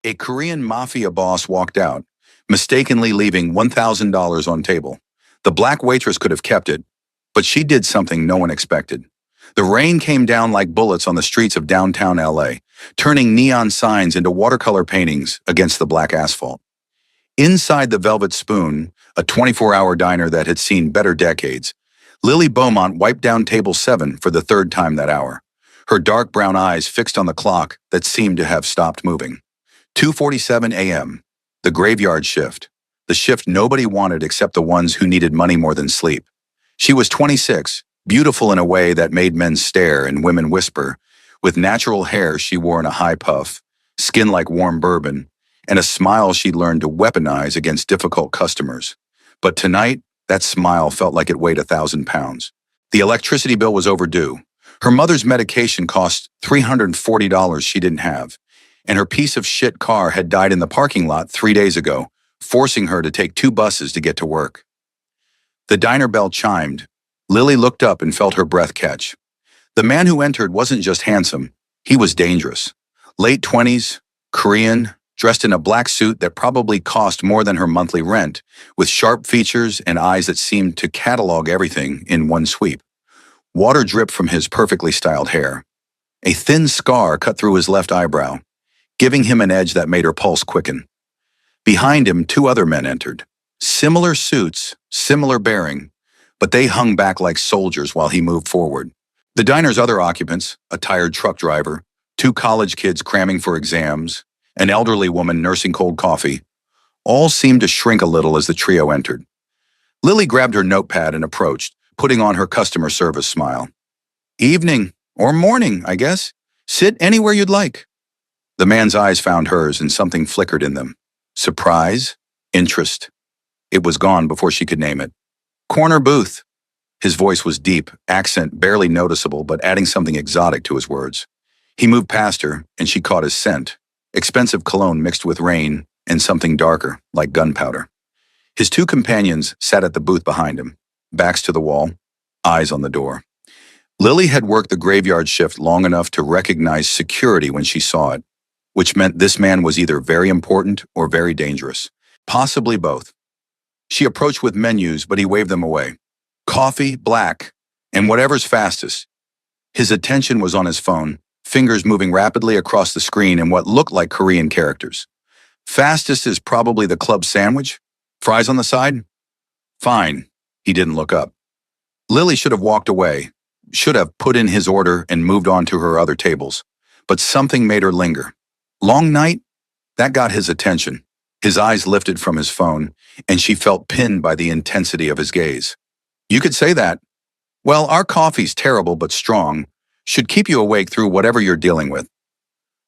A Korean Mafia boss walked out, mistakenly leaving $1,000 on table. The black waitress could have kept it, but she did something no one expected. The rain came down like bullets on the streets of downtown LA, turning neon signs into watercolor paintings against the black asphalt. Inside the Velvet Spoon, a 24-hour diner that had seen better decades, Lily Beaumont wiped down table 7 for the third time that hour, her dark brown eyes fixed on the clock that seemed to have stopped moving. 2:47 a.m., the graveyard shift, the shift nobody wanted except the ones who needed money more than sleep. She was 26, beautiful in a way that made men stare and women whisper, with natural hair she wore in a high puff, skin like warm bourbon, and a smile she'd learned to weaponize against difficult customers. But tonight, that smile felt like it weighed 1,000 pounds. The electricity bill was overdue. Her mother's medication cost $340 she didn't have, and her piece of shit car had died in the parking lot 3 days ago, forcing her to take 2 buses to get to work. The diner bell chimed. Lily looked up and felt her breath catch. The man who entered wasn't just handsome, he was dangerous. Late 20s, Korean, dressed in a black suit that probably cost more than her monthly rent, with sharp features and eyes that seemed to catalog everything in one sweep. Water dripped from his perfectly styled hair. A thin scar cut through his left eyebrow, giving him an edge that made her pulse quicken. Behind him, 2 other men entered. Similar suits, similar bearing, but they hung back like soldiers while he moved forward. The diner's other occupants, a tired truck driver, 2 college kids cramming for exams, an elderly woman nursing cold coffee, all seemed to shrink a little as the trio entered. Lily grabbed her notepad and approached, putting on her customer service smile. "Evening, or morning, I guess. Sit anywhere you'd like." The man's eyes found hers and something flickered in them. Surprise, interest. It was gone before she could name it. "Corner booth." His voice was deep, accent barely noticeable but adding something exotic to his words. He moved past her and she caught his scent, expensive cologne mixed with rain and something darker, like gunpowder. His 2 companions sat at the booth behind him, backs to the wall, eyes on the door. Lily had worked the graveyard shift long enough to recognize security when she saw it, which meant this man was either very important or very dangerous, possibly both. She approached with menus, but he waved them away. Coffee, black, and whatever's fastest. His attention was on his phone, fingers moving rapidly across the screen in what looked like Korean characters. Fastest is probably the club sandwich? Fries on the side? Fine. He didn't look up. Lily should have walked away, should have put in his order and moved on to her other tables. But something made her linger. Long night? That got his attention. His eyes lifted from his phone, and she felt pinned by the intensity of his gaze. "You could say that. Well, our coffee's terrible but strong. Should keep you awake through whatever you're dealing with."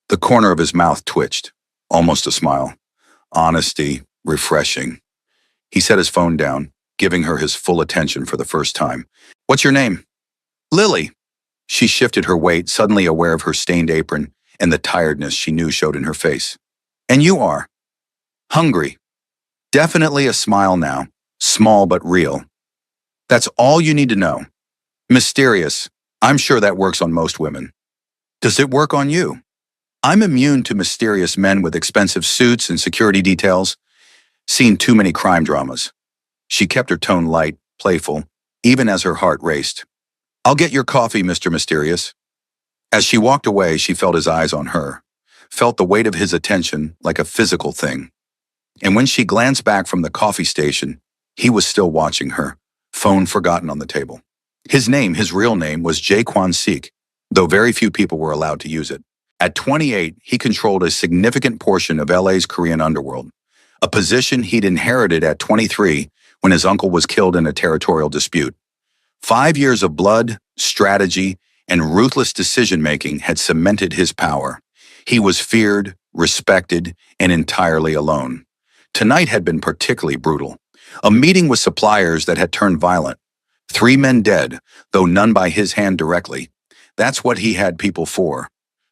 The corner of his mouth twitched, almost a smile. Honesty, refreshing. He set his phone down, giving her his full attention for the first time. "What's your name?" "Lily." She shifted her weight, suddenly aware of her stained apron and the tiredness she knew showed in her face. "And you are?" "Hungry." Definitely a smile now, small but real. "That's all you need to know." "Mysterious. I'm sure that works on most women." "Does it work on you?" "I'm immune to mysterious men with expensive suits and security details. Seen too many crime dramas." She kept her tone light, playful, even as her heart raced. "I'll get your coffee, Mr. Mysterious." As she walked away, she felt his eyes on her, felt the weight of his attention like a physical thing. And when she glanced back from the coffee station, he was still watching her, phone forgotten on the table. His name, his real name, was Jae Sik, though very few people were allowed to use it. At 28, he controlled a significant portion of LA's Korean underworld, a position he'd inherited at 23 when his uncle was killed in a territorial dispute. 5 years of blood, strategy, and ruthless decision-making had cemented his power. He was feared, respected, and entirely alone. Tonight had been particularly brutal. A meeting with suppliers that had turned violent. 3 men dead, though none by his hand directly. That's what he had people for.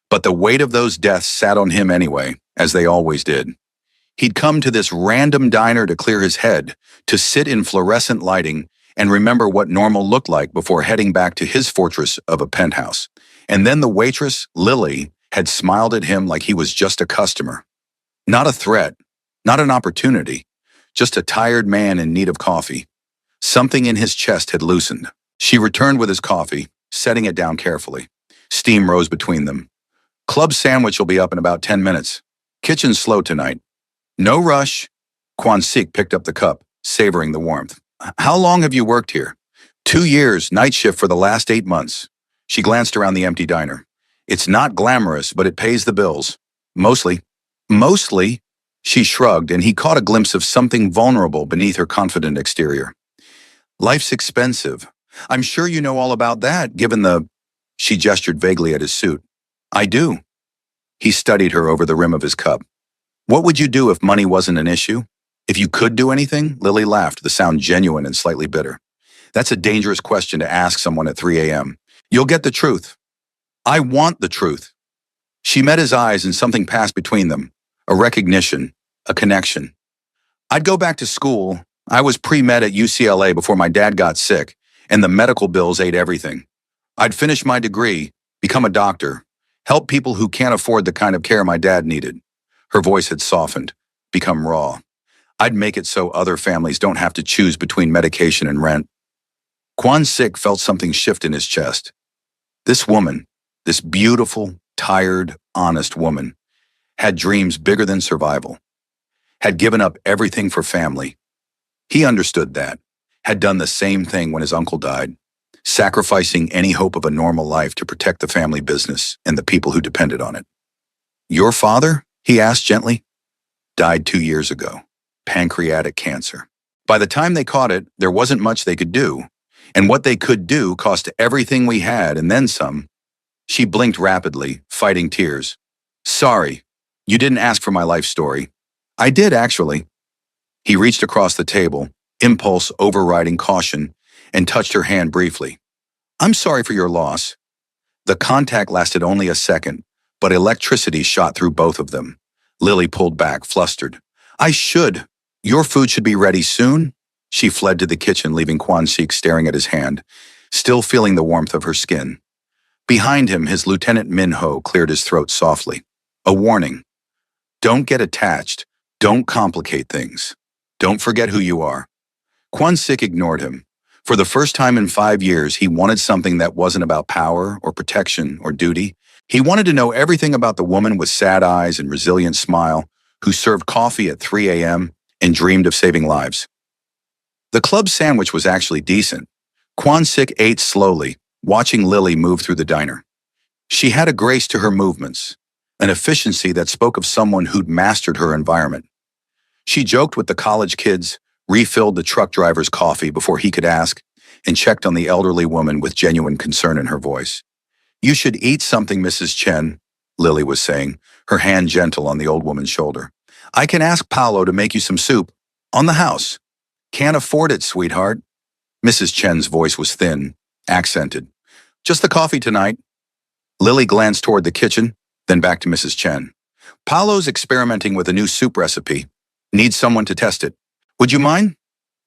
But the weight of those deaths sat on him anyway, as they always did. He'd come to this random diner to clear his head, to sit in fluorescent lighting and remember what normal looked like before heading back to his fortress of a penthouse. And then the waitress, Lily, had smiled at him like he was just a customer. Not a threat, not an opportunity, just a tired man in need of coffee. Something in his chest had loosened. She returned with his coffee, setting it down carefully. Steam rose between them. Club sandwich will be up in about 10 minutes. Kitchen's slow tonight. No rush. Kwan-sik picked up the cup, savoring the warmth. How long have you worked here? 2 years, night shift for the last 8 months. She glanced around the empty diner. It's not glamorous, but it pays the bills. Mostly. Mostly? She shrugged, and he caught a glimpse of something vulnerable beneath her confident exterior. Life's expensive. I'm sure you know all about that, given the... She gestured vaguely at his suit. I do. He studied her over the rim of his cup. What would you do if money wasn't an issue? If you could do anything? Lily laughed, the sound genuine and slightly bitter. That's a dangerous question to ask someone at 3 a.m. You'll get the truth. I want the truth. She met his eyes and something passed between them. A recognition, a connection. I'd go back to school. I was pre-med at UCLA before my dad got sick, and the medical bills ate everything. I'd finish my degree, become a doctor, help people who can't afford the kind of care my dad needed. Her voice had softened, become raw. I'd make it so other families don't have to choose between medication and rent. Kwan-sik felt something shift in his chest. This woman, this beautiful, tired, honest woman, had dreams bigger than survival, had given up everything for family. He understood that, had done the same thing when his uncle died, sacrificing any hope of a normal life to protect the family business and the people who depended on it. Your father? He asked gently. Died 2 years ago. Pancreatic cancer. By the time they caught it, there wasn't much they could do, and what they could do cost everything we had and then some. She blinked rapidly, fighting tears. Sorry, you didn't ask for my life story. I did, actually. He reached across the table, impulse overriding caution, and touched her hand briefly. I'm sorry for your loss. The contact lasted only a second, but electricity shot through both of them. Lily pulled back, flustered. I should. Your food should be ready soon. She fled to the kitchen, leaving Kwan-sik staring at his hand, still feeling the warmth of her skin. Behind him, his Lieutenant Min-ho cleared his throat softly. A warning. Don't get attached. Don't complicate things. Don't forget who you are. Kwan-sik ignored him. For the first time in 5 years, he wanted something that wasn't about power or protection or duty. He wanted to know everything about the woman with sad eyes and resilient smile who served coffee at 3 a.m. and dreamed of saving lives. The club sandwich was actually decent. Kwan-sik ate slowly, watching Lily move through the diner. She had a grace to her movements, an efficiency that spoke of someone who'd mastered her environment. She joked with the college kids, refilled the truck driver's coffee before he could ask, and checked on the elderly woman with genuine concern in her voice. You should eat something, Mrs. Chen, Lily was saying, her hand gentle on the old woman's shoulder. I can ask Paolo to make you some soup. On the house. Can't afford it, sweetheart. Mrs. Chen's voice was thin, accented. Just the coffee tonight. Lily glanced toward the kitchen, then back to Mrs. Chen. Paolo's experimenting with a new soup recipe. Needs someone to test it. Would you mind?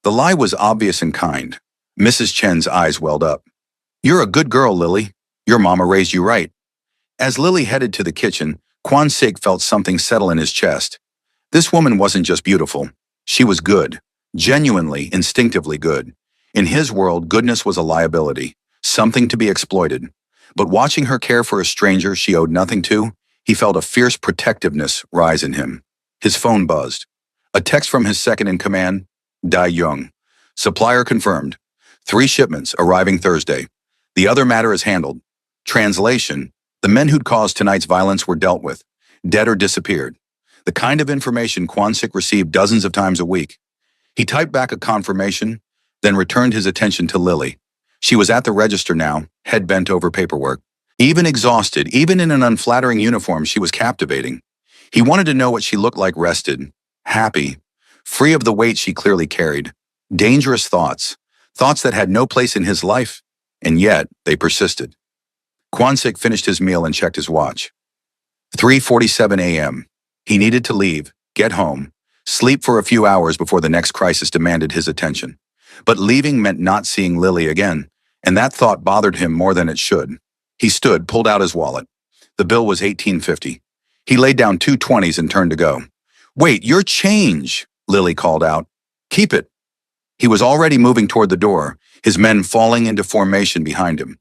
The lie was obvious and kind. Mrs. Chen's eyes welled up. You're a good girl, Lily. Your mama raised you right. As Lily headed to the kitchen, Kwan-sik felt something settle in his chest. This woman wasn't just beautiful. She was good. Genuinely, instinctively good. In his world, goodness was a liability, something to be exploited. But watching her care for a stranger she owed nothing to, he felt a fierce protectiveness rise in him. His phone buzzed. A text from his second-in-command, Dai Young. Supplier confirmed. 3 shipments arriving Thursday. The other matter is handled. Translation, the men who'd caused tonight's violence were dealt with, dead or disappeared. The kind of information Kwan-sik received dozens of times a week. He typed back a confirmation, then returned his attention to Lily. She was at the register now, head bent over paperwork. Even exhausted, even in an unflattering uniform, she was captivating. He wanted to know what she looked like rested, happy, free of the weight she clearly carried. Dangerous thoughts, thoughts that had no place in his life, and yet they persisted. Kwan-sik finished his meal and checked his watch. 3:47 a.m. He needed to leave, get home, sleep for a few hours before the next crisis demanded his attention. But leaving meant not seeing Lily again, and that thought bothered him more than it should. He stood, pulled out his wallet. The bill was $18.50. He laid down 2 20s and turned to go. Wait, your change, Lily called out. Keep it. He was already moving toward the door, his men falling into formation behind him.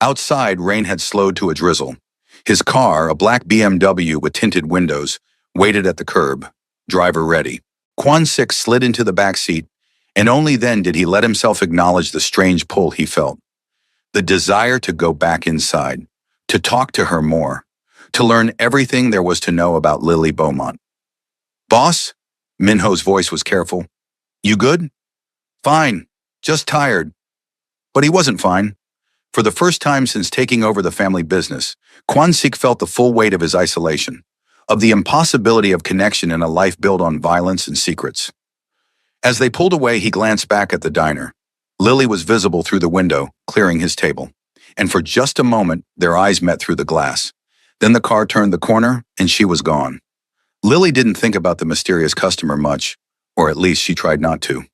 Outside, rain had slowed to a drizzle. His car, a black BMW with tinted windows, waited at the curb, driver ready. Kwon-sik slid into the back seat, and only then did he let himself acknowledge the strange pull he felt. The desire to go back inside, to talk to her more, to learn everything there was to know about Lily Beaumont. Boss? Minho's voice was careful. You good? Fine, just tired. But he wasn't fine. For the first time since taking over the family business, Kwon-sik felt the full weight of his isolation, of the impossibility of connection in a life built on violence and secrets. As they pulled away, he glanced back at the diner. Lily was visible through the window, clearing his table. And for just a moment, their eyes met through the glass. Then the car turned the corner, and she was gone. Lily didn't think about the mysterious customer much, or at least she tried not to.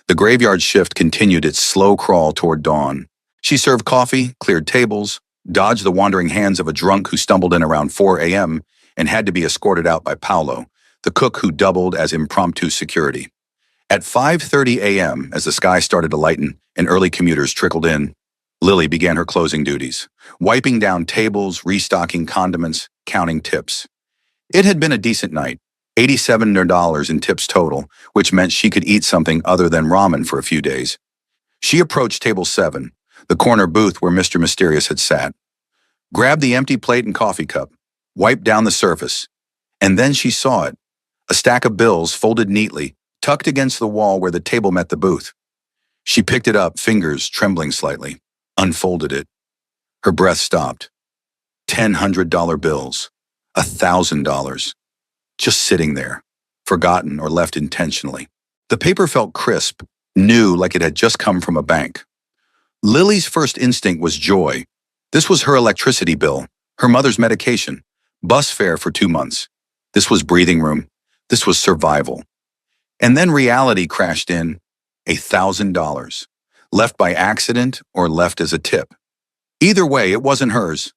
The graveyard shift continued its slow crawl toward dawn. She served coffee, cleared tables, dodged the wandering hands of a drunk who stumbled in around 4 a.m. and had to be escorted out by Paolo, the cook who doubled as impromptu security. At 5:30 a.m., as the sky started to lighten and early commuters trickled in, Lily began her closing duties, wiping down tables, restocking condiments, counting tips. It had been a decent night, $87 in tips total, which meant she could eat something other than ramen for a few days. She approached table 7, the corner booth where Mr. Mysterious had sat, grabbed the empty plate and coffee cup, wiped down the surface, and then she saw it, a stack of bills folded neatly, tucked against the wall where the table met the booth. She picked it up, fingers trembling slightly, unfolded it. Her breath stopped. $100 bills, $1,000, just sitting there, forgotten or left intentionally. The paper felt crisp, new, like it had just come from a bank. Lily's first instinct was joy. This was her electricity bill, her mother's medication, bus fare for 2 months. This was breathing room. This was survival. And then reality crashed in, $1,000, left by accident or left as a tip. Either way, it wasn't hers.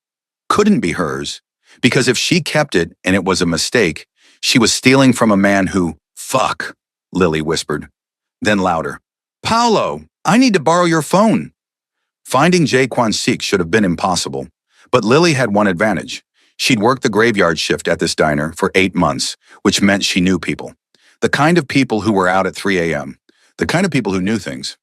Couldn't be hers, because if she kept it and it was a mistake, she was stealing from a man who, fuck, Lily whispered. Then louder, Paolo, I need to borrow your phone. Finding Jae Kwon-sik should have been impossible, but Lily had one advantage. She'd worked the graveyard shift at this diner for 8 months, which meant she knew people. The kind of people who were out at 3 a.m., the kind of people who knew things.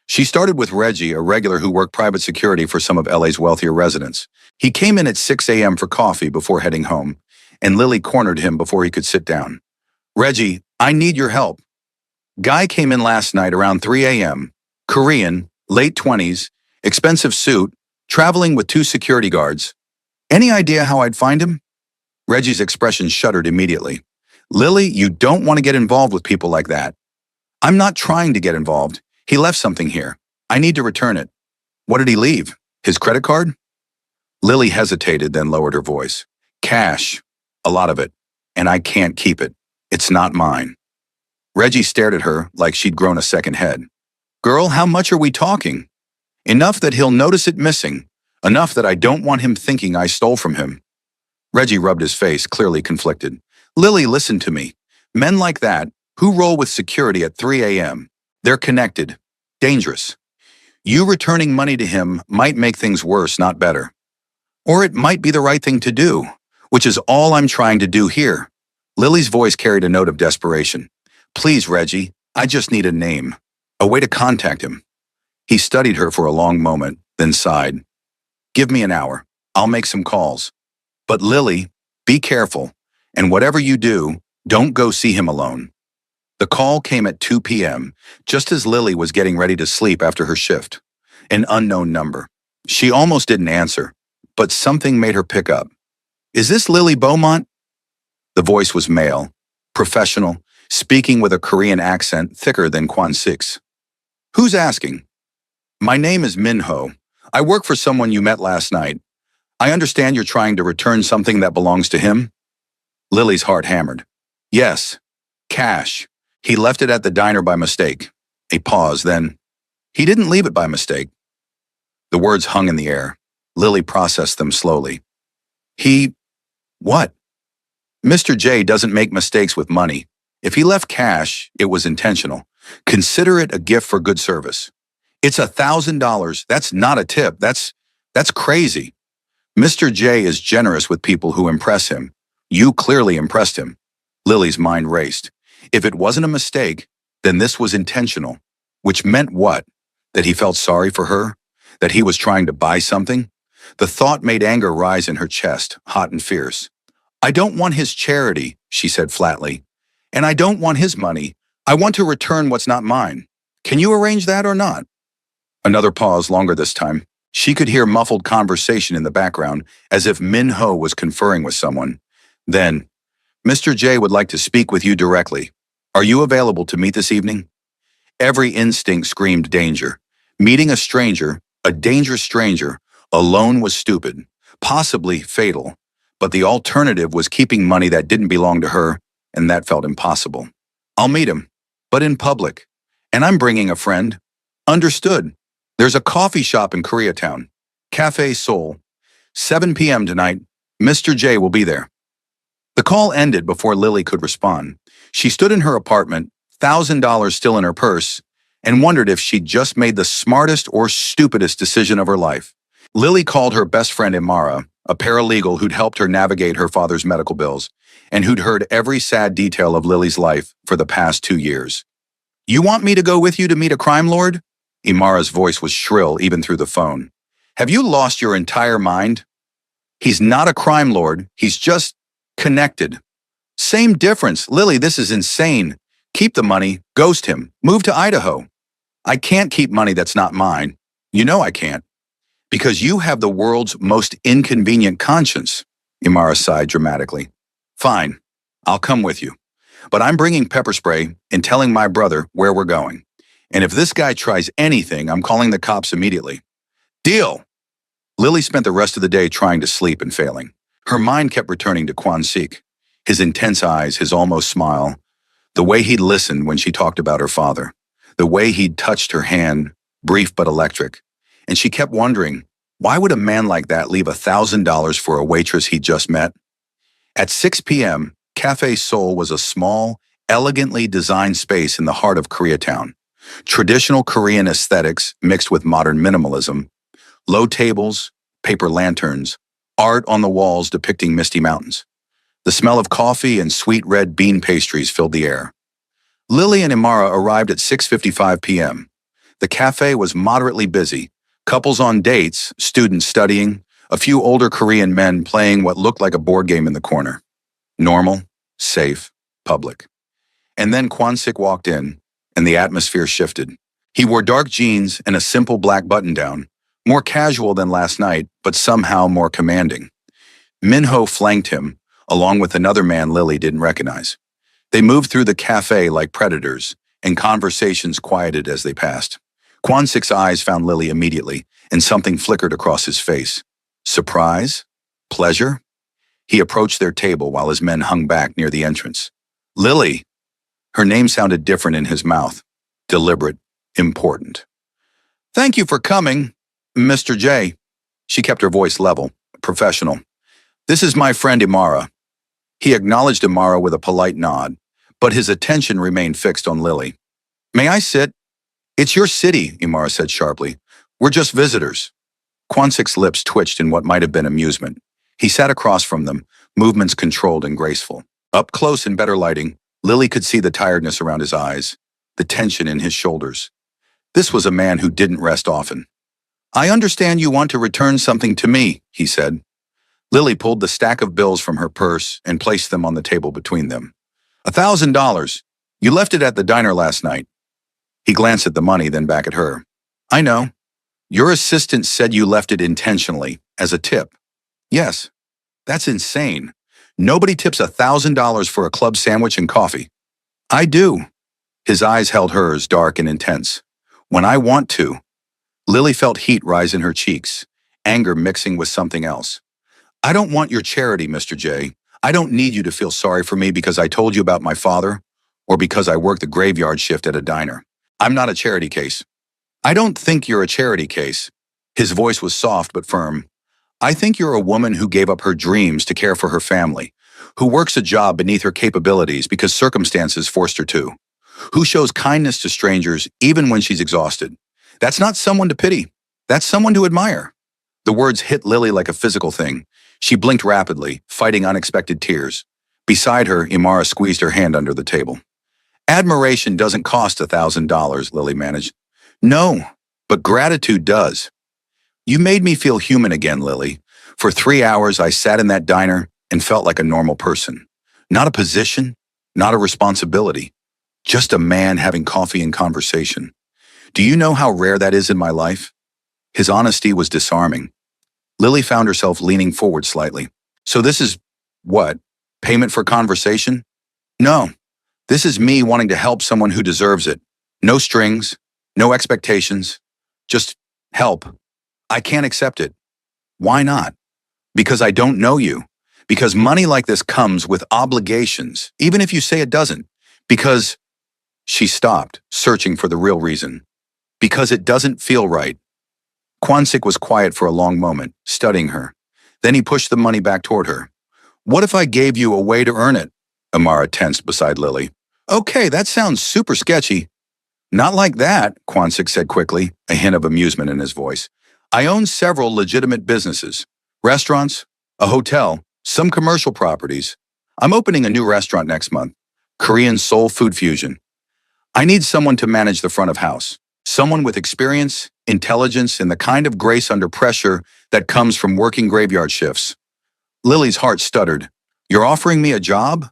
She started with Reggie, a regular who worked private security for some of LA's wealthier residents. He came in at 6 a.m. for coffee before heading home, and Lily cornered him before he could sit down. Reggie, I need your help. Guy came in last night around 3 a.m., Korean, late 20s, expensive suit, traveling with 2 security guards. Any idea how I'd find him? Reggie's expression shuddered immediately. Lily, you don't want to get involved with people like that. I'm not trying to get involved. He left something here. I need to return it. What did he leave? His credit card? Lily hesitated, then lowered her voice. Cash. A lot of it. And I can't keep it. It's not mine. Reggie stared at her like she'd grown a second head. Girl, how much are we talking? Enough that he'll notice it missing. Enough that I don't want him thinking I stole from him. Reggie rubbed his face, clearly conflicted. Lily, listen to me. Men like that, who roll with security at 3 a.m., they're connected. Dangerous. You returning money to him might make things worse, not better. Or it might be the right thing to do, which is all I'm trying to do here. Lily's voice carried a note of desperation. Please, Reggie, I just need a name. A way to contact him. He studied her for a long moment, then sighed. Give me an hour. I'll make some calls. But Lily, be careful. And whatever you do, don't go see him alone. The call came at 2 p.m., just as Lily was getting ready to sleep after her shift. An unknown number. She almost didn't answer, but something made her pick up. Is this Lily Beaumont? The voice was male, professional, speaking with a Korean accent thicker than Kwon-sik's. Who's asking? My name is Minho. I work for someone you met last night. I understand you're trying to return something that belongs to him? Lily's heart hammered. Yes. Cash. He left it at the diner by mistake. A pause, then. He didn't leave it by mistake. The words hung in the air. Lily processed them slowly. He... what? Mr. J doesn't make mistakes with money. If he left cash, it was intentional. Consider it a gift for good service. It's $1,000. That's not a tip. That's crazy. Mr. J is generous with people who impress him. You clearly impressed him. Lily's mind raced. If it wasn't a mistake, then this was intentional. Which meant what? That he felt sorry for her? That he was trying to buy something? The thought made anger rise in her chest, hot and fierce. I don't want his charity, she said flatly. And I don't want his money. I want to return what's not mine. Can you arrange that or not? Another pause, longer this time. She could hear muffled conversation in the background, as if Min Ho was conferring with someone. Then, Mr. J would like to speak with you directly. Are you available to meet this evening? Every instinct screamed danger. Meeting a dangerous stranger, alone was stupid, possibly fatal. But the alternative was keeping money that didn't belong to her, and that felt impossible. I'll meet him, but in public. And I'm bringing a friend. Understood. There's a coffee shop in Koreatown, Cafe Seoul. 7 p.m. tonight. Mr. J will be there. The call ended before Lily could respond. She stood in her apartment, $1,000 still in her purse, and wondered if she'd just made the smartest or stupidest decision of her life. Lily called her best friend Imara, a paralegal who'd helped her navigate her father's medical bills, and who'd heard every sad detail of Lily's life for the past 2 years. You want me to go with you to meet a crime lord? Imara's voice was shrill even through the phone. Have you lost your entire mind? He's not a crime lord, he's just connected. Same difference. Lily, this is insane. Keep the money, ghost him, move to Idaho. I can't keep money that's not mine. You know I can't. Because you have the world's most inconvenient conscience, Imara sighed dramatically. Fine, I'll come with you. But I'm bringing pepper spray and telling my brother where we're going. And if this guy tries anything, I'm calling the cops immediately. Deal! Lily spent the rest of the day trying to sleep and failing. Her mind kept returning to Kwon-sik, his intense eyes, his almost smile, the way he'd listened when she talked about her father, the way he'd touched her hand, brief but electric. And she kept wondering, why would a man like that leave $1,000 for a waitress he'd just met? At 6 p.m., Cafe Seoul was a small, elegantly designed space in the heart of Koreatown. Traditional Korean aesthetics mixed with modern minimalism, low tables, paper lanterns, art on the walls depicting misty mountains. The smell of coffee and sweet red bean pastries filled the air. Lily and Imara arrived at 6:55 p.m. The cafe was moderately busy, couples on dates, students studying, a few older Korean men playing what looked like a board game in the corner. Normal, safe, public. And then Kwon-sik walked in, and the atmosphere shifted. He wore dark jeans and a simple black button-down, more casual than last night, but somehow more commanding. Min-ho flanked him, along with another man Lily didn't recognize. They moved through the cafe like predators, and conversations quieted as they passed. Kwon-sik's eyes found Lily immediately, and something flickered across his face. Surprise? Pleasure? He approached their table while his men hung back near the entrance. Lily! Her name sounded different in his mouth. Deliberate, important. Thank you for coming, Mr. J. She kept her voice level, professional. This is my friend Imara. He acknowledged Imara with a polite nod, but his attention remained fixed on Lily. May I sit? It's your city, Imara said sharply. We're just visitors. Kwon-sik's lips twitched in what might have been amusement. He sat across from them, movements controlled and graceful. Up close in better lighting, Lily could see the tiredness around his eyes, the tension in his shoulders. This was a man who didn't rest often. I understand you want to return something to me, he said. Lily pulled the stack of bills from her purse and placed them on the table between them. $1,000. You left it at the diner last night. He glanced at the money, then back at her. I know. Your assistant said you left it intentionally, as a tip. Yes. That's insane. Nobody tips $1,000 for a club sandwich and coffee. I do. His eyes held hers, dark and intense. When I want to. Lily felt heat rise in her cheeks, anger mixing with something else. I don't want your charity, Mr. J. I don't need you to feel sorry for me because I told you about my father or because I worked the graveyard shift at a diner. I'm not a charity case. I don't think you're a charity case. His voice was soft but firm. I think you're a woman who gave up her dreams to care for her family, Who works a job beneath her capabilities because circumstances forced her to? Who shows kindness to strangers even when she's exhausted? That's not someone to pity. That's someone to admire. The words hit Lily like a physical thing. She blinked rapidly, fighting unexpected tears. Beside her, Imara squeezed her hand under the table. Admiration doesn't cost $1,000, Lily managed. No, but gratitude does. You made me feel human again, Lily. For 3 hours, I sat in that diner and felt like a normal person. Not a position, not a responsibility, just a man having coffee and conversation. Do you know how rare that is in my life? His honesty was disarming. Lily found herself leaning forward slightly. So this is what? Payment for conversation? No. This is me wanting to help someone who deserves it. No strings, no expectations, just help. I can't accept it. Why not? Because I don't know you. Because money like this comes with obligations, even if you say it doesn't. Because she stopped, searching for the real reason. Because it doesn't feel right. Kwansik was quiet for a long moment, studying her. Then he pushed the money back toward her. What if I gave you a way to earn it? Amara tensed beside Lily. Okay, that sounds super sketchy. Not like that, Kwansik said quickly, a hint of amusement in his voice. I own several legitimate businesses. Restaurants, a hotel, some commercial properties. I'm opening a new restaurant next month. Korean soul food fusion. I need someone to manage the front of house. Someone with experience, intelligence, and the kind of grace under pressure that comes from working graveyard shifts. Lily's heart stuttered. You're offering me a job?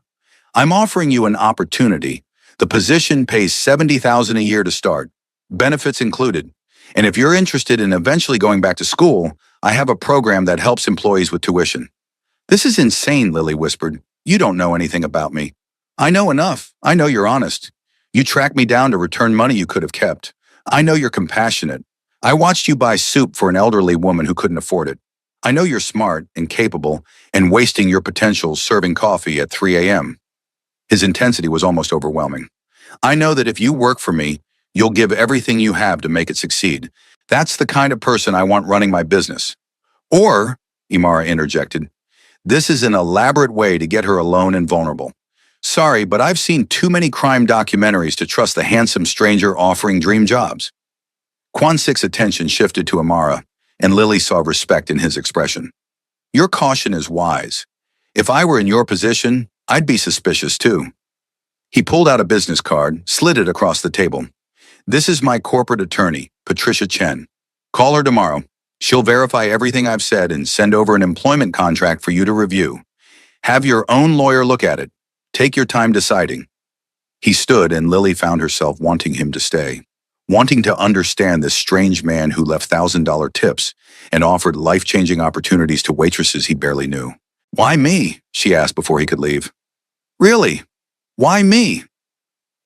I'm offering you an opportunity. The position pays $70,000 a year to start, benefits included. And if you're interested in eventually going back to school, I have a program that helps employees with tuition. This is insane, Lily whispered. You don't know anything about me. I know enough. I know you're honest. You tracked me down to return money you could have kept. I know you're compassionate. I watched you buy soup for an elderly woman who couldn't afford it. I know you're smart and capable and wasting your potential serving coffee at 3 a.m. His intensity was almost overwhelming. I know that if you work for me, you'll give everything you have to make it succeed. That's the kind of person I want running my business. Or, Imara interjected, this is an elaborate way to get her alone and vulnerable. Sorry, but I've seen too many crime documentaries to trust the handsome stranger offering dream jobs. Kwansik's attention shifted to Amara, and Lily saw respect in his expression. Your caution is wise. If I were in your position, I'd be suspicious too. He pulled out a business card, slid it across the table. This is my corporate attorney, Patricia Chen. Call her tomorrow. She'll verify everything I've said and send over an employment contract for you to review. Have your own lawyer look at it. Take your time deciding. He stood, and Lily found herself wanting him to stay, wanting to understand this strange man who left $1,000 tips and offered life-changing opportunities to waitresses he barely knew. Why me? She asked before he could leave. Really? Why me?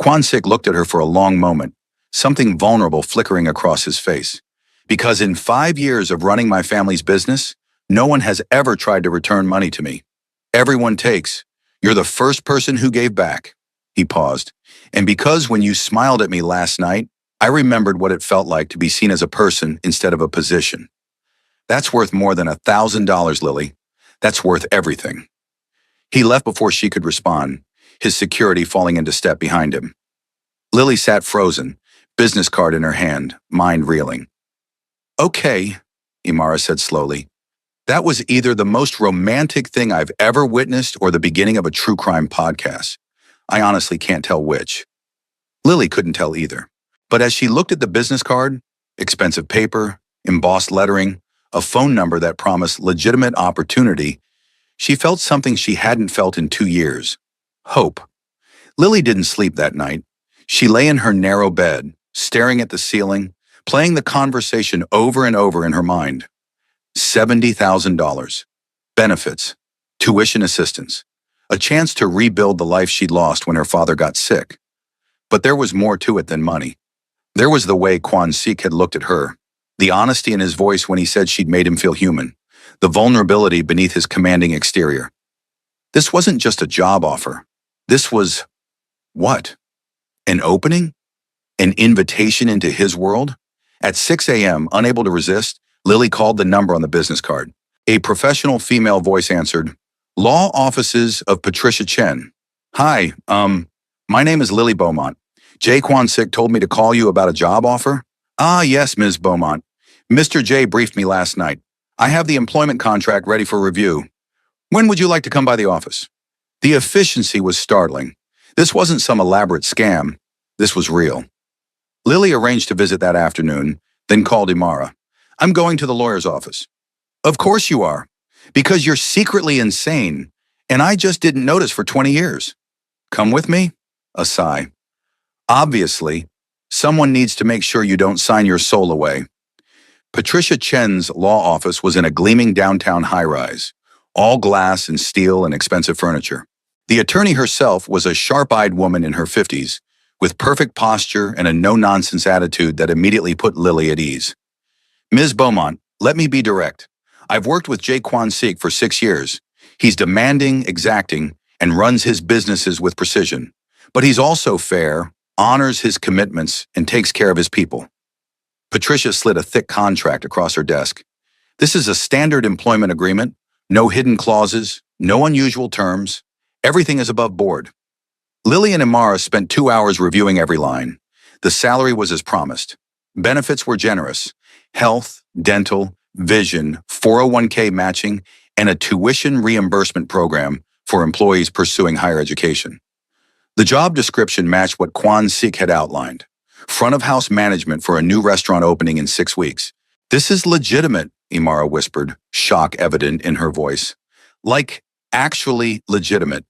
Kwansik looked at her for a long moment, something vulnerable flickering across his face. Because in 5 years of running my family's business, no one has ever tried to return money to me. Everyone takes. You're the first person who gave back. He paused. And because when you smiled at me last night, I remembered what it felt like to be seen as a person instead of a position. That's worth more than $1,000, Lily. That's worth everything. He left before she could respond, his security falling into step behind him. Lily sat frozen, business card in her hand, mind reeling. Okay, Imara said slowly. That was either the most romantic thing I've ever witnessed or the beginning of a true crime podcast. I honestly can't tell which. Lily couldn't tell either. But as she looked at the business card, expensive paper, embossed lettering, a phone number that promised legitimate opportunity, she felt something she hadn't felt in 2 years. Hope. Lily didn't sleep that night. She lay in her narrow bed, staring at the ceiling, playing the conversation over and over in her mind. $70,000. Benefits. Tuition assistance. A chance to rebuild the life she'd lost when her father got sick. But there was more to it than money. There was the way Kwansik had looked at her, the honesty in his voice when he said she'd made him feel human, the vulnerability beneath his commanding exterior. This wasn't just a job offer. This was, what? An opening? An invitation into his world? At 6 a.m., unable to resist, Lily called the number on the business card. A professional female voice answered, Law Offices of Patricia Chen. Hi, my name is Lily Beaumont. Jay Kwan-sik told me to call you about a job offer. Ah, yes, Ms. Beaumont. Mr. J briefed me last night. I have the employment contract ready for review. When would you like to come by the office? The efficiency was startling. This wasn't some elaborate scam. This was real. Lily arranged to visit that afternoon, then called Imara. I'm going to the lawyer's office. Of course you are, because you're secretly insane, and I just didn't notice for 20 years. Come with me? A sigh. Obviously, someone needs to make sure you don't sign your soul away. Patricia Chen's law office was in a gleaming downtown high-rise, all glass and steel and expensive furniture. The attorney herself was a sharp-eyed woman in her 50s, with perfect posture and a no-nonsense attitude that immediately put Lily at ease. Ms. Beaumont, let me be direct. I've worked with Jay Kwan-sik for 6 years. He's demanding, exacting, and runs his businesses with precision. But he's also fair, honors his commitments, and takes care of his people. Patricia slid a thick contract across her desk. This is a standard employment agreement, no hidden clauses, no unusual terms. Everything is above board. Lily and Imara spent 2 hours reviewing every line. The salary was as promised. Benefits were generous. Health, dental, vision, 401k matching, and a tuition reimbursement program for employees pursuing higher education. The job description matched what Kwan-sik had outlined. Front of house management for a new restaurant opening in 6 weeks. This is legitimate, Imara whispered, shock evident in her voice. Like, actually legitimate.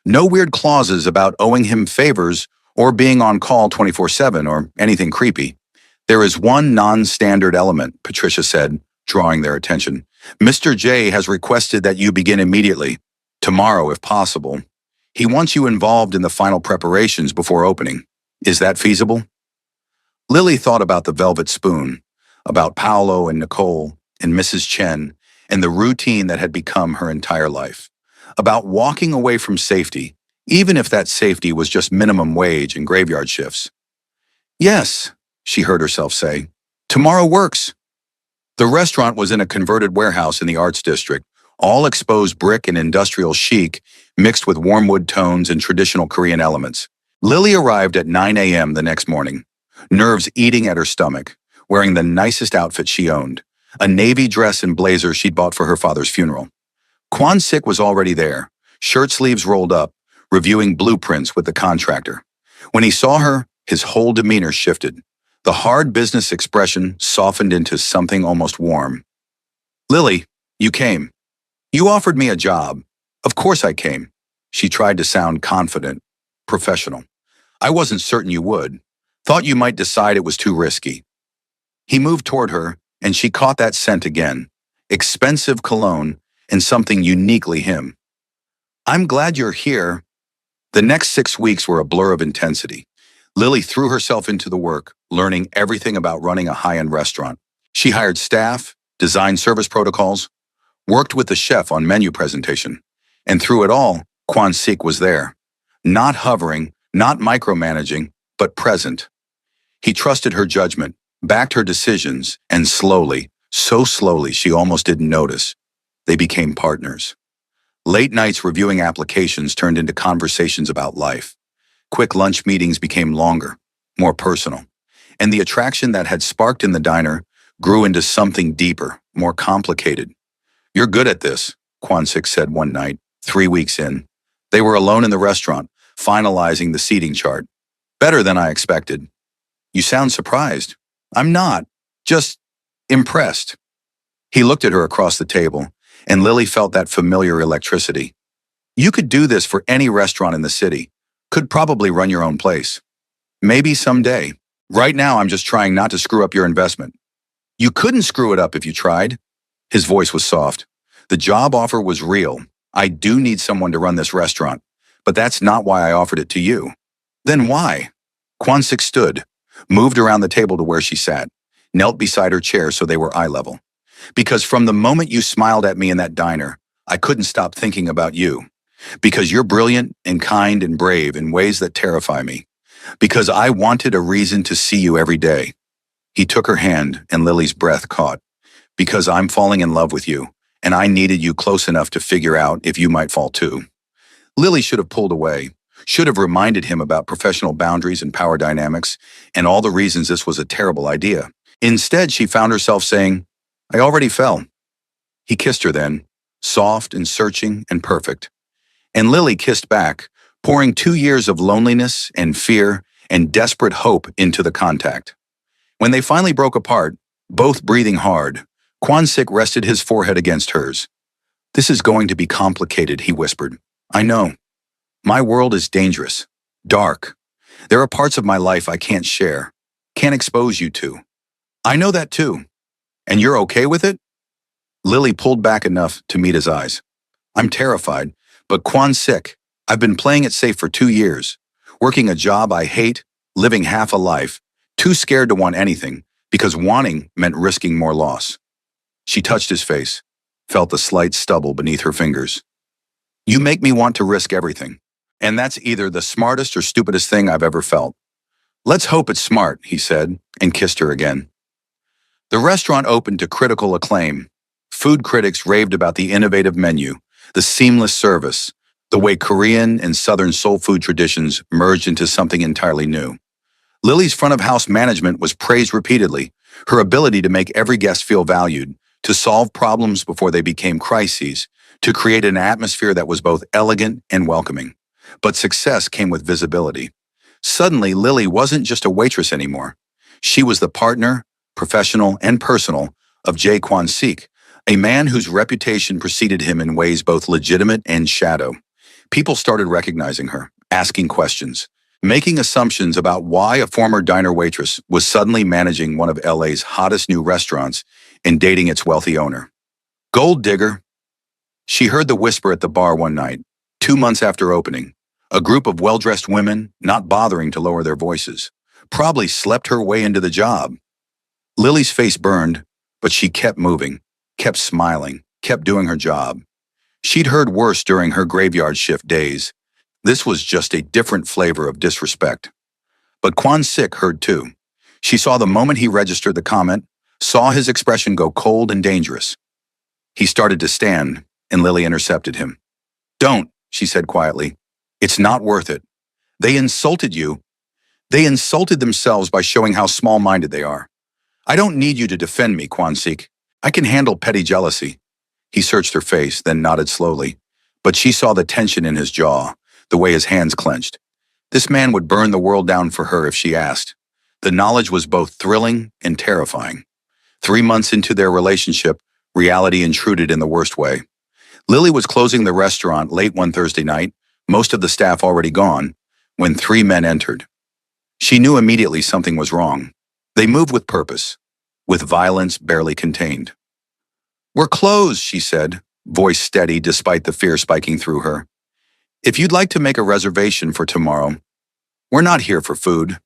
No weird clauses about owing him favors or being on call 24/7 or anything creepy. There is one non-standard element, Patricia said, drawing their attention. Mr. J has requested that you begin immediately, tomorrow if possible. He wants you involved in the final preparations before opening. Is that feasible? Lily thought about the velvet spoon, about Paolo and Nicole and Mrs. Chen, and the routine that had become her entire life. About walking away from safety, even if that safety was just minimum wage and graveyard shifts. Yes, she heard herself say, tomorrow works. The restaurant was in a converted warehouse in the Arts District, all exposed brick and industrial chic, mixed with warm wood tones and traditional Korean elements. Lily arrived at 9 a.m. the next morning, nerves eating at her stomach, wearing the nicest outfit she owned, a navy dress and blazer she'd bought for her father's funeral. Kwan-sik was already there, shirt sleeves rolled up, reviewing blueprints with the contractor. When he saw her, his whole demeanor shifted. The hard business expression softened into something almost warm. Lily, you came. You offered me a job. Of course I came. She tried to sound confident, professional. I wasn't certain you would. Thought you might decide it was too risky. He moved toward her, and she caught that scent again. Expensive cologne and something uniquely him. I'm glad you're here. The next 6 weeks were a blur of intensity. Lily threw herself into the work, learning everything about running a high-end restaurant. She hired staff, designed service protocols, worked with the chef on menu presentation. And through it all, Kwan-sik was there. Not hovering, not micromanaging, but present. He trusted her judgment, backed her decisions, and slowly, so slowly she almost didn't notice, they became partners. Late nights reviewing applications turned into conversations about life. Quick lunch meetings became longer, more personal. And the attraction that had sparked in the diner grew into something deeper, more complicated. You're good at this, Kwan-sik said one night, 3 weeks in. They were alone in the restaurant, finalizing the seating chart. Better than I expected. You sound surprised. I'm not. Just impressed. He looked at her across the table, and Lily felt that familiar electricity. You could do this for any restaurant in the city. Could probably run your own place. Maybe someday. Right now, I'm just trying not to screw up your investment. You couldn't screw it up if you tried. His voice was soft. The job offer was real. I do need someone to run this restaurant, but that's not why I offered it to you. Then why? Kwan-sik stood, moved around the table to where she sat, knelt beside her chair so they were eye level. Because from the moment you smiled at me in that diner, I couldn't stop thinking about you. Because you're brilliant and kind and brave in ways that terrify me. Because I wanted a reason to see you every day. He took her hand and Lily's breath caught. Because I'm falling in love with you, and I needed you close enough to figure out if you might fall too. Lily should have pulled away, should have reminded him about professional boundaries and power dynamics, and all the reasons this was a terrible idea. Instead, she found herself saying, I already fell. He kissed her then, soft and searching and perfect. And Lily kissed back, pouring 2 years of loneliness and fear and desperate hope into the contact. When they finally broke apart, both breathing hard, Kwansik rested his forehead against hers. This is going to be complicated, he whispered. I know. My world is dangerous, dark. There are parts of my life I can't share, can't expose you to. I know that too. And you're okay with it? Lily pulled back enough to meet his eyes. I'm terrified, but Kwansik, I've been playing it safe for 2 years, working a job I hate, living half a life, too scared to want anything, because wanting meant risking more loss. She touched his face, felt the slight stubble beneath her fingers. You make me want to risk everything, and that's either the smartest or stupidest thing I've ever felt. Let's hope it's smart, he said, and kissed her again. The restaurant opened to critical acclaim. Food critics raved about the innovative menu, the seamless service, the way Korean and Southern soul food traditions merged into something entirely new. Lily's front-of-house management was praised repeatedly, her ability to make every guest feel valued, to solve problems before they became crises, to create an atmosphere that was both elegant and welcoming. But success came with visibility. Suddenly, Lily wasn't just a waitress anymore. She was the partner, professional and personal, of Jae Kwon-sik, a man whose reputation preceded him in ways both legitimate and shadow. People started recognizing her, asking questions, making assumptions about why a former diner waitress was suddenly managing one of LA's hottest new restaurants and dating its wealthy owner. Gold digger. She heard the whisper at the bar one night, 2 months after opening, a group of well-dressed women not bothering to lower their voices, probably slept her way into the job. Lily's face burned, but she kept moving, kept smiling, kept doing her job. She'd heard worse during her graveyard shift days. This was just a different flavor of disrespect. But Kwansik heard too. She saw the moment he registered the comment, saw his expression go cold and dangerous. He started to stand, and Lily intercepted him. Don't, she said quietly. It's not worth it. They insulted you. They insulted themselves by showing how small-minded they are. I don't need you to defend me, Kwansik. I can handle petty jealousy. He searched her face, then nodded slowly. But she saw the tension in his jaw, the way his hands clenched. This man would burn the world down for her if she asked. The knowledge was both thrilling and terrifying. 3 months into their relationship, reality intruded in the worst way. Lily was closing the restaurant late one Thursday night, most of the staff already gone, when 3 men entered. She knew immediately something was wrong. They moved with purpose, with violence barely contained. We're closed, she said, voice steady despite the fear spiking through her. If you'd like to make a reservation for tomorrow, we're not here for food.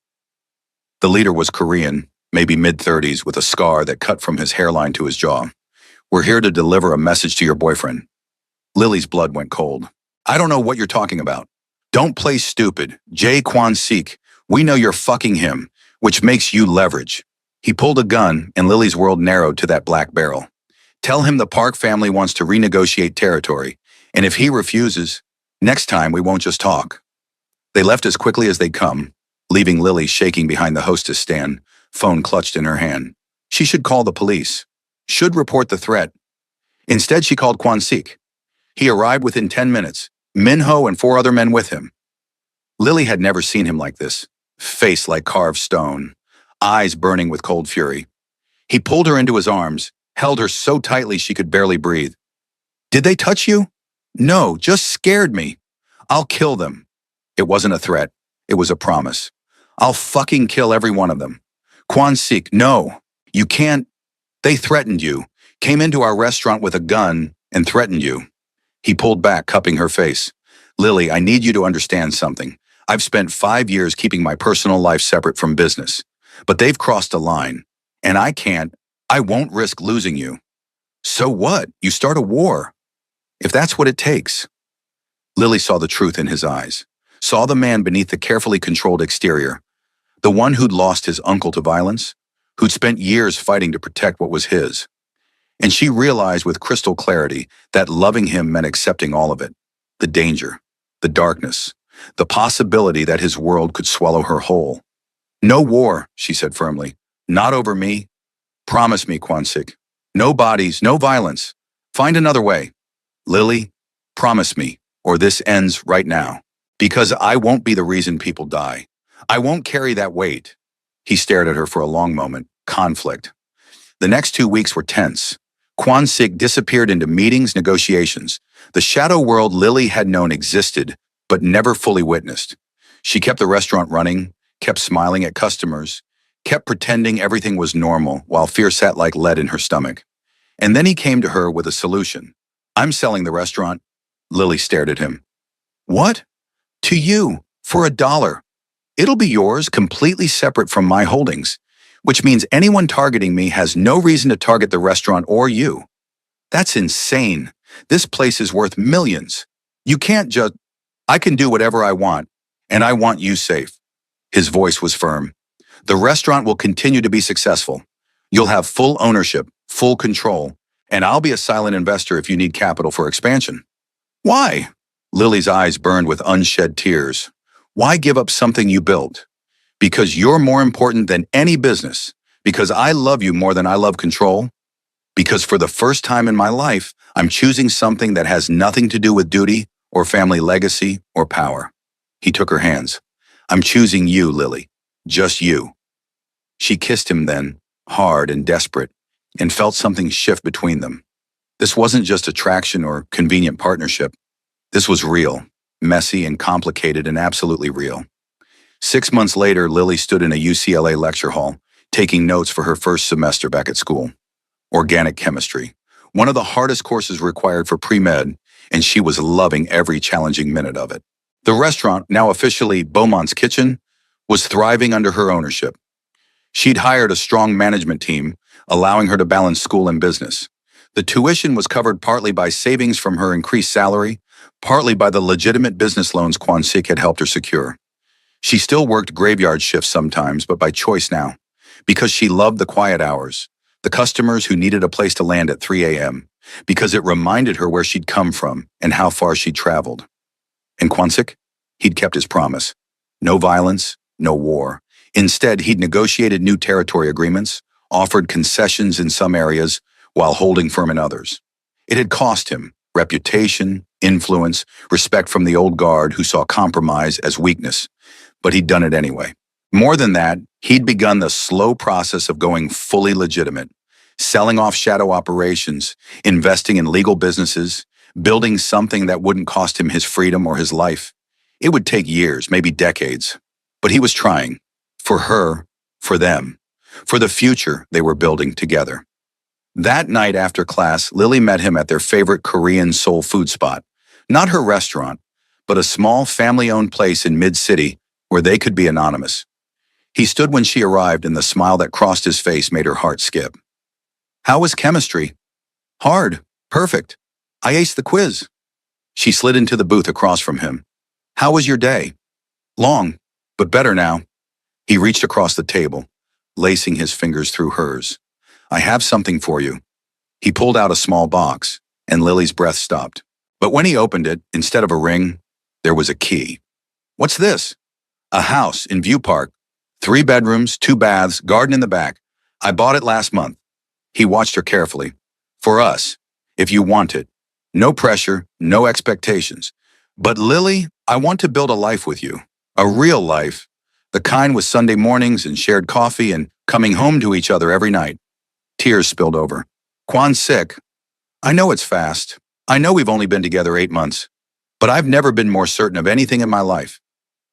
The leader was Korean, maybe mid-30s, with a scar that cut from his hairline to his jaw. We're here to deliver a message to your boyfriend. Lily's blood went cold. I don't know what you're talking about. Don't play stupid. Jae Kwon-sik, we know you're fucking him, which makes you leverage. He pulled a gun, and Lily's world narrowed to that black barrel. Tell him the Park family wants to renegotiate territory, and if he refuses, next time we won't just talk. They left as quickly as they'd come, leaving Lily shaking behind the hostess stand, phone clutched in her hand. She should call the police. Should report the threat. Instead, she called Kwansik. He arrived within 10 minutes, Minho and 4 other men with him. Lily had never seen him like this, face like carved stone, eyes burning with cold fury. He pulled her into his arms, held her so tightly she could barely breathe. Did they touch you? No, just scared me. I'll kill them. It wasn't a threat. It was a promise. I'll fucking kill every one of them. Kwansik, no, you can't. They threatened you, came into our restaurant with a gun and threatened you. He pulled back, cupping her face. Lily, I need you to understand something. I've spent 5 years keeping my personal life separate from business, but they've crossed a line, and I won't risk losing you. So what? You start a war. If that's what it takes. Lily saw the truth in his eyes, saw the man beneath the carefully controlled exterior, the one who'd lost his uncle to violence, who'd spent years fighting to protect what was his. And she realized with crystal clarity that loving him meant accepting all of it. The danger, the darkness, the possibility that his world could swallow her whole. No war, she said firmly. Not over me. Promise me, Kwansik. No bodies, no violence. Find another way. Lily, promise me, or this ends right now. Because I won't be the reason people die. I won't carry that weight. He stared at her for a long moment. Conflict. The next 2 weeks were tense. Kwansik disappeared into meetings, negotiations. The shadow world Lily had known existed, but never fully witnessed. She kept the restaurant running, kept smiling at customers, kept pretending everything was normal while fear sat like lead in her stomach. And then he came to her with a solution. I'm selling the restaurant. Lily stared at him. What? To you, for $1. It'll be yours, completely separate from my holdings, which means anyone targeting me has no reason to target the restaurant or you. That's insane. This place is worth millions. You can't just... I can do whatever I want, and I want you safe. His voice was firm. The restaurant will continue to be successful. You'll have full ownership, full control, and I'll be a silent investor if you need capital for expansion. Why? Lily's eyes burned with unshed tears. Why give up something you built? Because you're more important than any business. Because I love you more than I love control. Because for the first time in my life, I'm choosing something that has nothing to do with duty or family legacy or power. He took her hands. I'm choosing you, Lily. Just you. She kissed him then, hard and desperate, and felt something shift between them. This wasn't just attraction or convenient partnership. This was real, messy and complicated and absolutely real. 6 months later, Lily stood in a UCLA lecture hall, taking notes for her first semester back at school. Organic chemistry, one of the hardest courses required for pre-med, and she was loving every challenging minute of it. The restaurant, now officially Beaumont's Kitchen, was thriving under her ownership. She'd hired a strong management team, allowing her to balance school and business. The tuition was covered partly by savings from her increased salary, partly by the legitimate business loans Kwansik had helped her secure. She still worked graveyard shifts sometimes, but by choice now, because she loved the quiet hours, the customers who needed a place to land at 3 a.m., because it reminded her where she'd come from and how far she'd traveled. And Kwansik? He'd kept his promise. No violence, no war. Instead, he'd negotiated new territory agreements, offered concessions in some areas, while holding firm in others. It had cost him reputation, influence, respect from the old guard who saw compromise as weakness, but he'd done it anyway. More than that, he'd begun the slow process of going fully legitimate, selling off shadow operations, investing in legal businesses, building something that wouldn't cost him his freedom or his life. It would take years, maybe decades, but he was trying. For her, for them, for the future they were building together. That night after class, Lily met him at their favorite Korean soul food spot. Not her restaurant, but a small family-owned place in mid-city where they could be anonymous. He stood when she arrived, and the smile that crossed his face made her heart skip. How was chemistry? Hard. Perfect. I aced the quiz. She slid into the booth across from him. How was your day? Long, but better now. He reached across the table, lacing his fingers through hers. I have something for you. He pulled out a small box, and Lily's breath stopped. But when he opened it, instead of a ring, there was a key. What's this? A house in View Park. 3 bedrooms, 2 baths, garden in the back. I bought it last month. He watched her carefully. For us, if you want it. No pressure, no expectations. But Lily, I want to build a life with you. A real life. The kind with Sunday mornings and shared coffee and coming home to each other every night. Tears spilled over. Kwansik, I know it's fast. I know we've only been together 8 months. But I've never been more certain of anything in my life.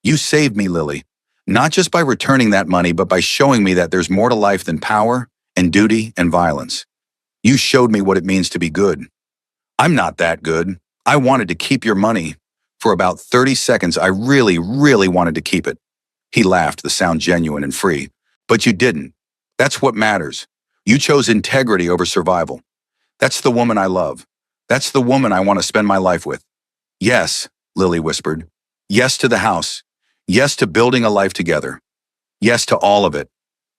You saved me, Lily. Not just by returning that money, but by showing me that there's more to life than power and duty and violence. You showed me what it means to be good. I'm not that good. I wanted to keep your money. For about 30 seconds, I really wanted to keep it. He laughed, the sound genuine and free. But you didn't. That's what matters. You chose integrity over survival. That's the woman I love. That's the woman I want to spend my life with. Yes, Lily whispered. Yes to the house. Yes to building a life together. Yes to all of it.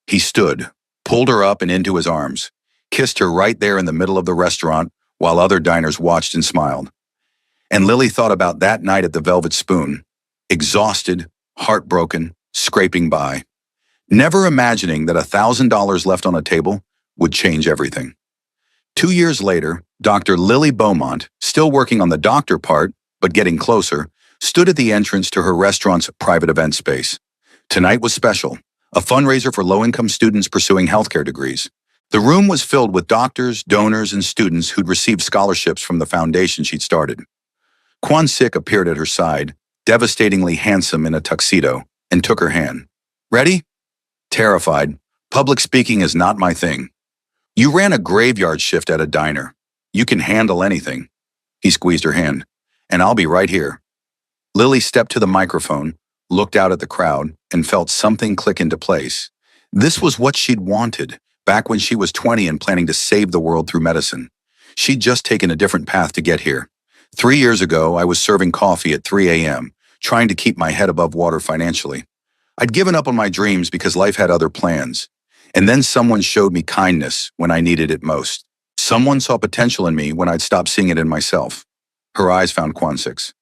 He stood, pulled her up and into his arms. kissed her right there in the middle of the restaurant while other diners watched and smiled. And Lily thought about that night at the Velvet Spoon, exhausted, heartbroken, scraping by, never imagining that $1,000 left on a table would change everything. 2 years later, Dr. Lily Beaumont, still working on the doctor part, but getting closer, stood at the entrance to her restaurant's private event space. Tonight was special, a fundraiser for low-income students pursuing healthcare degrees. The room was filled with doctors, donors, and students who'd received scholarships from the foundation she'd started. Kwan Sik appeared at her side, devastatingly handsome in a tuxedo, and took her hand. Ready? Terrified, public speaking is not my thing. You ran a graveyard shift at a diner. You can handle anything. He squeezed her hand. And I'll be right here. Lily stepped to the microphone, looked out at the crowd, and felt something click into place. This was what she'd wanted, back when she was 20 and planning to save the world through medicine. She'd just taken a different path to get here. 3 years ago, I was serving coffee at 3 a.m., trying to keep my head above water financially. I'd given up on my dreams because life had other plans. And then someone showed me kindness when I needed it most. Someone saw potential in me when I'd stopped seeing it in myself. Her eyes found Kwan Sik's.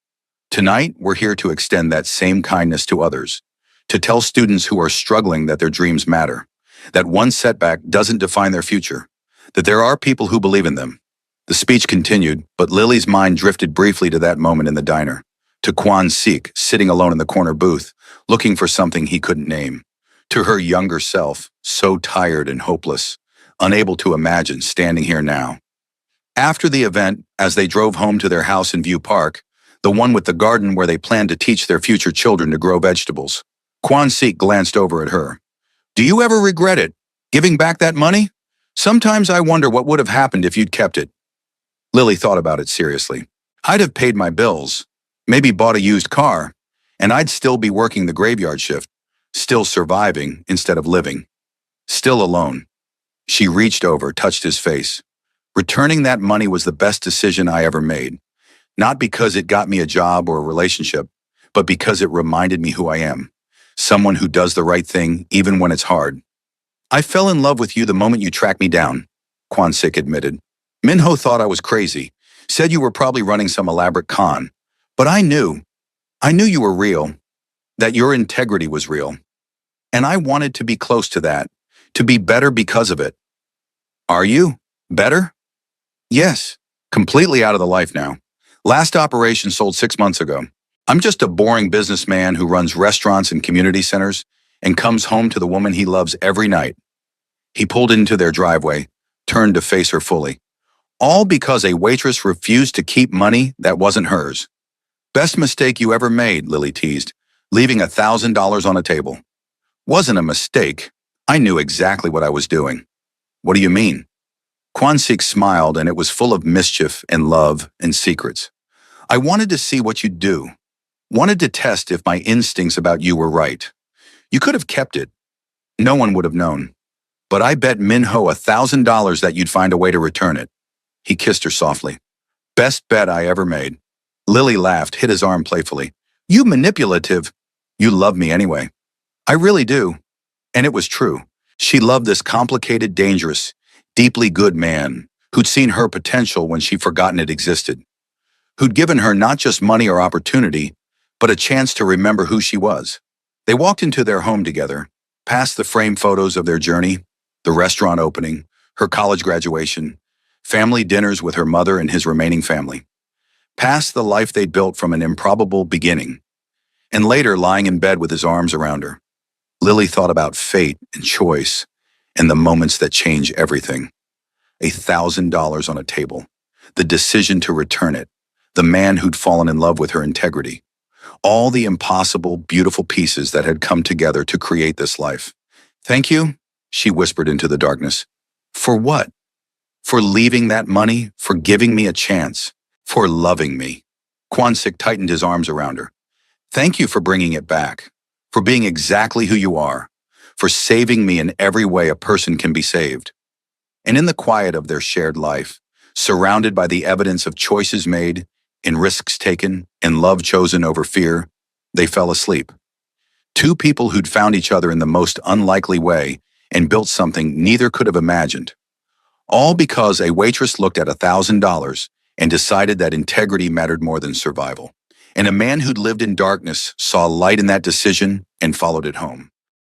Tonight, we're here to extend that same kindness to others, to tell students who are struggling that their dreams matter, that one setback doesn't define their future, that there are people who believe in them. The speech continued, but Lily's mind drifted briefly to that moment in the diner, to Kwan Sik sitting alone in the corner booth, looking for something he couldn't name, to her younger self, so tired and hopeless, unable to imagine standing here now. After the event, as they drove home to their house in View Park, the one with the garden where they planned to teach their future children to grow vegetables, Kwan Sik glanced over at her. Do you ever regret it, giving back that money? Sometimes I wonder what would have happened if you'd kept it. Lily thought about it seriously. I'd have paid my bills, maybe bought a used car, and I'd still be working the graveyard shift, still surviving instead of living, still alone. She reached over, touched his face. Returning that money was the best decision I ever made, not because it got me a job or a relationship, but because it reminded me who I am, someone who does the right thing even when it's hard. I fell in love with you the moment you tracked me down, Kwan Sik admitted. Minho thought I was crazy, said you were probably running some elaborate con, but I knew you were real, that your integrity was real. And I wanted to be close to that, to be better because of it. Are you? Better? Yes, completely out of the life now. Last operation sold 6 months ago. I'm just a boring businessman who runs restaurants and community centers and comes home to the woman he loves every night. He pulled into their driveway, turned to face her fully. All because a waitress refused to keep money that wasn't hers. Best mistake you ever made, Lily teased, leaving $1,000 on a table. Wasn't a mistake. I knew exactly what I was doing. What do you mean? Kwan Sik smiled, and it was full of mischief and love and secrets. I wanted to see what you'd do. Wanted to test if my instincts about you were right. You could have kept it. No one would have known. But I bet Minho $1,000 that you'd find a way to return it. He kissed her softly. Best bet I ever made. Lily laughed, hit his arm playfully. You manipulative. You love me anyway. I really do. And it was true. She loved this complicated, dangerous, deeply good man who'd seen her potential when she'd forgotten it existed, who'd given her not just money or opportunity, but a chance to remember who she was. They walked into their home together, past the framed photos of their journey, the restaurant opening, her college graduation, family dinners with her mother and his remaining family, past the life they'd built from an improbable beginning, and later lying in bed with his arms around her. Lily thought about fate and choice and the moments that change everything. $1,000 on a table, the decision to return it, the man who'd fallen in love with her integrity, all the impossible, beautiful pieces that had come together to create this life. Thank you, she whispered into the darkness. For what? For leaving that money, for giving me a chance, for loving me. Kwan Sik tightened his arms around her. Thank you for bringing it back, for being exactly who you are, for saving me in every way a person can be saved. And in the quiet of their shared life, surrounded by the evidence of choices made, and risks taken, and love chosen over fear, they fell asleep. Two people who'd found each other in the most unlikely way and built something neither could have imagined. All because a waitress looked at $1,000 and decided that integrity mattered more than survival. And a man who'd lived in darkness saw light in that decision and followed it home.